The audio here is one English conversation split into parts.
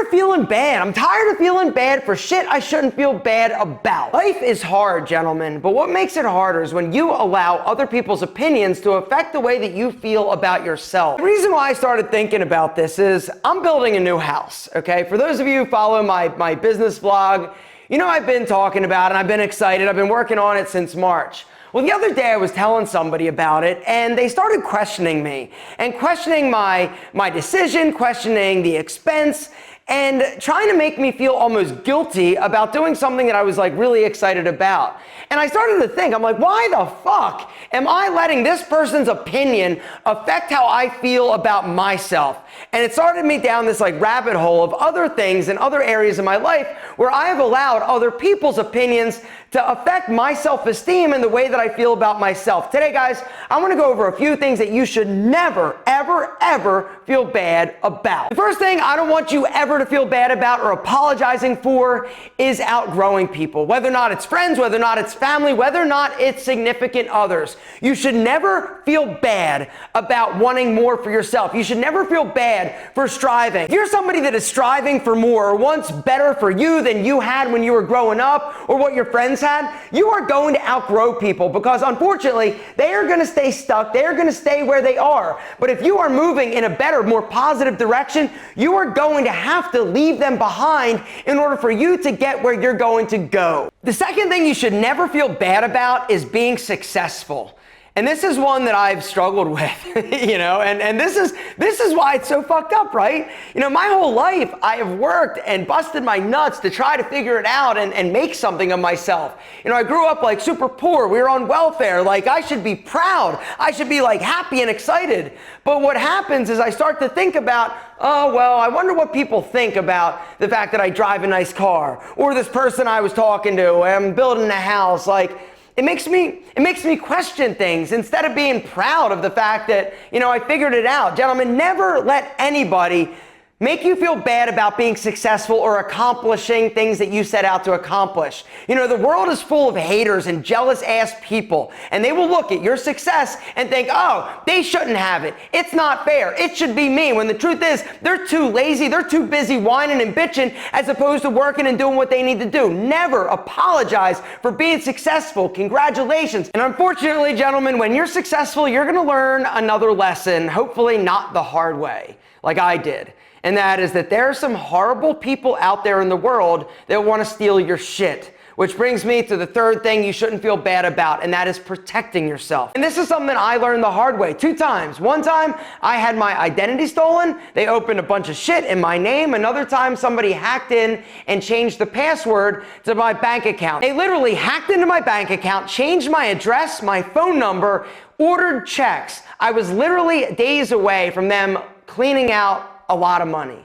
of feeling bad. I'm tired of feeling bad for shit I shouldn't feel bad about. Life is hard, gentlemen, but what makes it harder is when you allow other people's opinions to affect the way that you feel about yourself. The reason why I started thinking about this is I'm building a new house, okay? For those of you who follow my business vlog, you know I've been talking about it and I've been excited. I've been working on it since March. Well, the other day I was telling somebody about it and they started questioning me and questioning my decision, questioning the expense, and trying to make me feel almost guilty about doing something that I was like really excited about. And I started to think, I'm like, why the fuck am I letting this person's opinion affect how I feel about myself? And it started me down this like rabbit hole of other things and other areas of my life where I have allowed other people's opinions to affect my self-esteem and the way that I feel about myself. Today, guys, I want to go over a few things that you should never, ever, ever feel bad about. The first thing I don't want you ever to feel bad about or apologizing for is outgrowing people. Whether or not it's friends, whether or not it's family, whether or not it's significant others. You should never feel bad about wanting more for yourself. You should never feel bad for striving. If you're somebody that is striving for more or wants better for you than you had when you were growing up or what your friends had, you are going to outgrow people because unfortunately they are going to stay stuck. They are going to stay where they are. But if you are moving in a better, more positive direction, you are going to have to leave them behind in order for you to get where you're going to go. The second thing you should never feel bad about is being successful. And this is one that I've struggled with, you know, and this is why it's so fucked up, right? You know, my whole life I have worked and busted my nuts to try to figure it out and make something of myself. You know, I grew up like super poor. We were on welfare. Like I should be proud. I should be like happy and excited. But what happens is I start to think about, oh, well, I wonder what people think about the fact that I drive a nice car or this person I was talking to, I'm building a house. Like, it makes me question things instead of being proud of the fact that, you know, I figured it out. Gentlemen, never let anybody make you feel bad about being successful or accomplishing things that you set out to accomplish. You know, the world is full of haters and jealous ass people, and they will look at your success and think, oh, they shouldn't have it. It's not fair. It should be me. When the truth is, they're too lazy. They're too busy whining and bitching as opposed to working and doing what they need to do. Never apologize for being successful. Congratulations. And unfortunately, gentlemen, when you're successful, you're going to learn another lesson, hopefully not the hard way, like I did. And that is that there are some horrible people out there in the world that want to steal your shit. Which brings me to the third thing you shouldn't feel bad about, and that is protecting yourself. And this is something I learned the hard way 2 times. One time, I had my identity stolen. They opened a bunch of shit in my name. Another time, somebody hacked in and changed the password to my bank account. They literally hacked into my bank account, changed my address, my phone number, ordered checks. I was literally days away from them cleaning out a lot of money.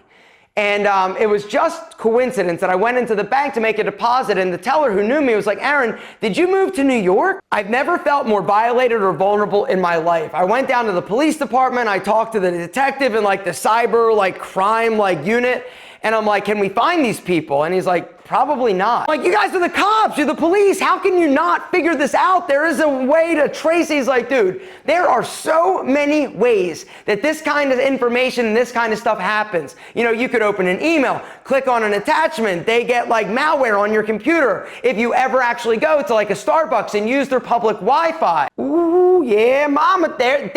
And it was just coincidence that I went into the bank to make a deposit and the teller who knew me was like, Aaron, did you move to New York? I've never felt more violated or vulnerable in my life. I went down to the police department. I talked to the detective in like the cyber like crime like unit. And I'm like, can we find these people? And he's like, probably not. I'm like, you guys are the cops, you're the police. How can you not figure this out? There is a way to trace it. He's like, dude, there are so many ways that this kind of information and this kind of stuff happens. You know, you could open an email, click on an attachment. They get like malware on your computer. If you ever actually go to like a Starbucks and use their public Wi-Fi. Ooh, yeah, mama, there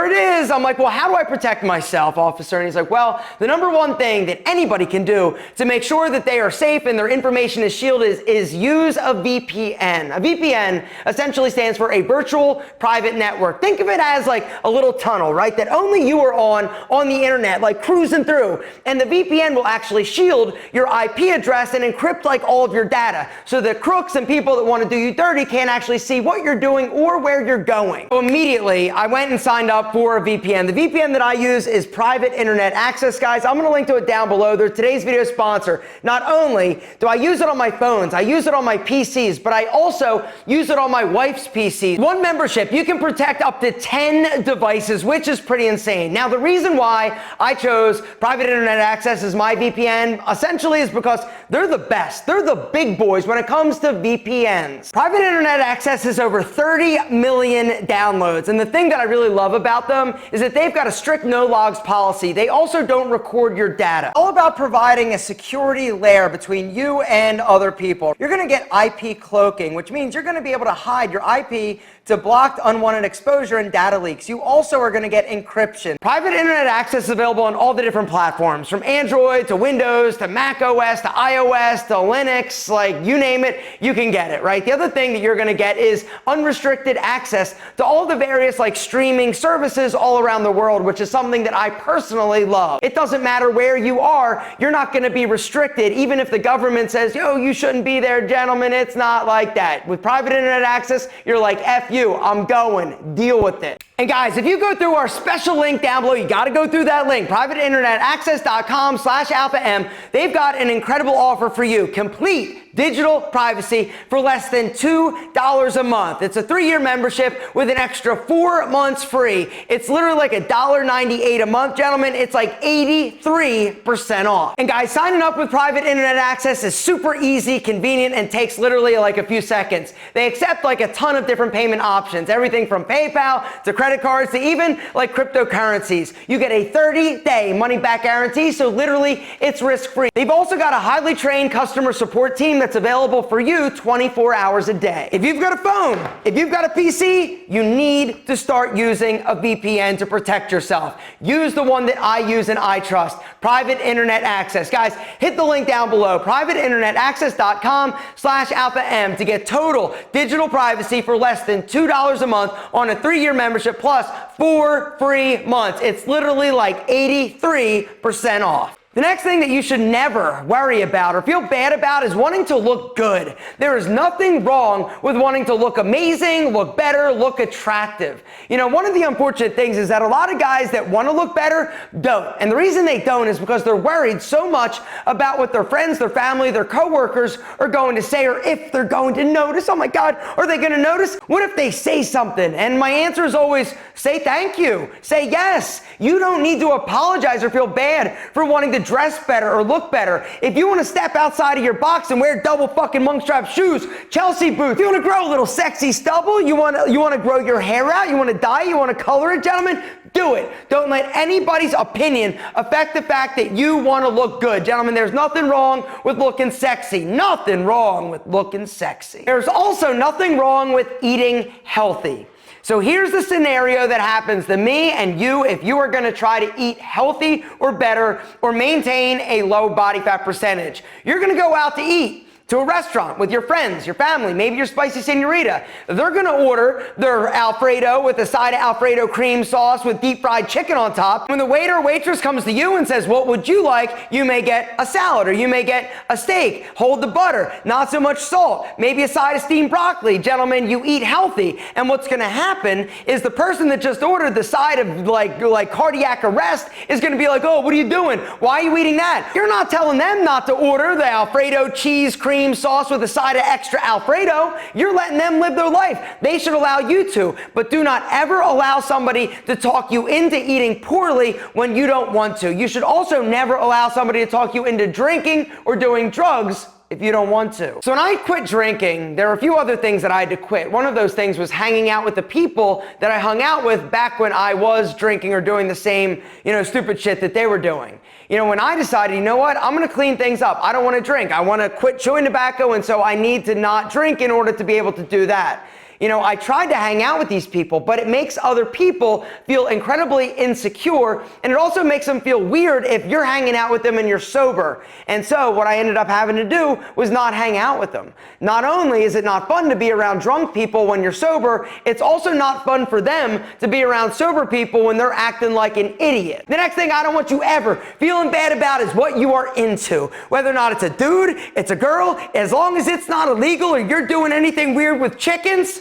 it is. I'm like, well, how do I protect myself, officer? And he's like, well, the number one thing that anybody can do to make sure that they are safe and their information is shielded is use a VPN. A VPN essentially stands for a virtual private network. Think of it as like a little tunnel, right? That only you are on the internet, like cruising through. And the VPN will actually shield your IP address and encrypt like all of your data. So the crooks and people that want to do you dirty can't actually see what you're doing or where you're going. So immediately I went and signed up for a VPN. The VPN that I use is Private Internet Access, guys. I'm going to link to it down below. They're today's video sponsor. Not only do I use it on my phones, I use it on my PCs, but I also use it on my wife's PC. One membership, you can protect up to 10 devices, which is pretty insane. Now, the reason why I chose Private Internet Access as my VPN essentially is because they're the best. They're the big boys when it comes to VPNs. Private Internet Access has over 30 million downloads. And the thing that I really love about them is that they've got a strict no logs policy. They also don't record your data. All about providing a security layer between you and other people. You're going to get IP cloaking, which means you're going to be able to hide your IP to block unwanted exposure and data leaks. You also are going to get encryption. Private internet access is available on all the different platforms, from Android to Windows to Mac OS to iOS to Linux, like you name it, you can get it, right? The other thing that you're going to get is unrestricted access to all the various like streaming services all around the world, which is something that I personally love. It doesn't matter where you are, you're not going to be restricted, even if the government says, yo, you shouldn't be there, gentlemen. It's not like that. With private internet access, you're like, F you, I'm going, deal with it. And guys, if you go through our special link down below, you got to go through that link, privateinternetaccess.com/alpha-m. They've got an incredible offer for you. Complete digital privacy for less than $2 a month. It's a 3-year membership with an extra 4 months free. It's literally like $1.98 a month, gentlemen. It's like 83% off. And guys, signing up with private internet access is super easy, convenient, and takes literally like a few seconds. They accept like a ton of different payment options, everything from PayPal to credit cards to even like cryptocurrencies. You get a 30-day money-back guarantee, so literally it's risk-free. They've also got a highly trained customer support team that's available for you 24 hours a day. If you've got a phone, if you've got a PC, you need to start using a VPN to protect yourself. Use the one that I use and I trust, Private Internet Access. Guys, hit the link down below, privateinternetaccess.com/alpha-m to get total digital privacy for less than $2 a month on a 3-year membership plus 4 free months. It's literally like 83% off. The next thing that you should never worry about or feel bad about is wanting to look good. There is nothing wrong with wanting to look amazing, look better, look attractive. You know, one of the unfortunate things is that a lot of guys that want to look better don't. And the reason they don't is because they're worried so much about what their friends, their family, their coworkers are going to say, or if they're going to notice. Oh my God, are they going to notice? What if they say something? And my answer is always, say thank you, say yes. You don't need to apologize or feel bad for wanting to dress better or look better. If you want to step outside of your box and wear double fucking monk strap shoes, Chelsea boots, you want to grow a little sexy stubble, you want to grow your hair out, you want to dye, you want to color it, gentlemen, do it. Don't let anybody's opinion affect the fact that you want to look good. Gentlemen, there's nothing wrong with looking sexy. Nothing wrong with looking sexy. There's also nothing wrong with eating healthy. So here's the scenario that happens to me and you if you are going to try to eat healthy or better or maintain a low body fat percentage. You're going to go out to eat to a restaurant with your friends, your family, maybe your spicy señorita. They're gonna order their Alfredo with a side of Alfredo cream sauce with deep fried chicken on top. When the waiter or waitress comes to you and says, what would you like? You may get a salad or you may get a steak. Hold the butter, not so much salt, maybe a side of steamed broccoli. Gentlemen, you eat healthy. And what's gonna happen is the person that just ordered the side of like cardiac arrest is gonna be like, oh, what are you doing? Why are you eating that? You're not telling them not to order the Alfredo cheese cream sauce with a side of extra Alfredo. You're letting them live their life. They should allow you to, but do not ever allow somebody to talk you into eating poorly when you don't want to. You should also never allow somebody to talk you into drinking or doing drugs if you don't want to. So when I quit drinking, there are a few other things that I had to quit. One of those things was hanging out with the people that I hung out with back when I was drinking or doing the same, stupid shit that they were doing. When I decided, you know what, I'm gonna clean things up. I don't wanna drink. I wanna quit chewing tobacco, and so I need to not drink in order to be able to do that. I tried to hang out with these people, but it makes other people feel incredibly insecure, and it also makes them feel weird if you're hanging out with them and you're sober. And so what I ended up having to do was not hang out with them. Not only is it not fun to be around drunk people when you're sober, it's also not fun for them to be around sober people when they're acting like an idiot. The next thing I don't want you ever feeling bad about is what you are into. Whether or not it's a dude, it's a girl, as long as it's not illegal or you're doing anything weird with chickens,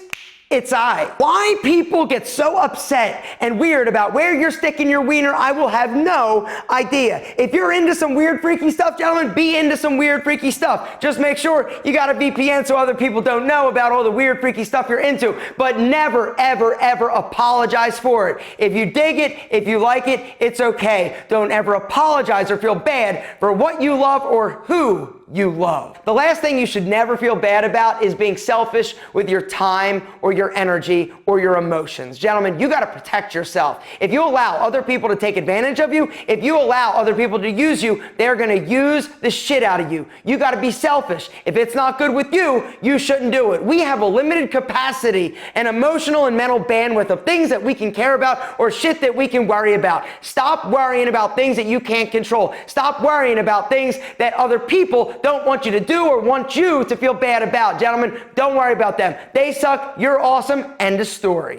it's I. Why people get so upset and weird about where you're sticking your wiener, I will have no idea. If you're into some weird, freaky stuff, gentlemen, be into some weird, freaky stuff. Just make sure you got a VPN so other people don't know about all the weird, freaky stuff you're into. But never, ever, ever apologize for it. If you dig it, if you like it, it's okay. Don't ever apologize or feel bad for what you love or who you love. The last thing you should never feel bad about is being selfish with your time or your energy or your emotions. Gentlemen, you got to protect yourself. If you allow other people to take advantage of you, if you allow other people to use you, they're going to use the shit out of you. You got to be selfish. If it's not good with you, you shouldn't do it. We have a limited capacity and emotional and mental bandwidth of things that we can care about or shit that we can worry about. Stop worrying about things that you can't control. Stop worrying about things that other people don't want you to do or want you to feel bad about. Gentlemen, don't worry about them. They suck. You're awesome. End of story.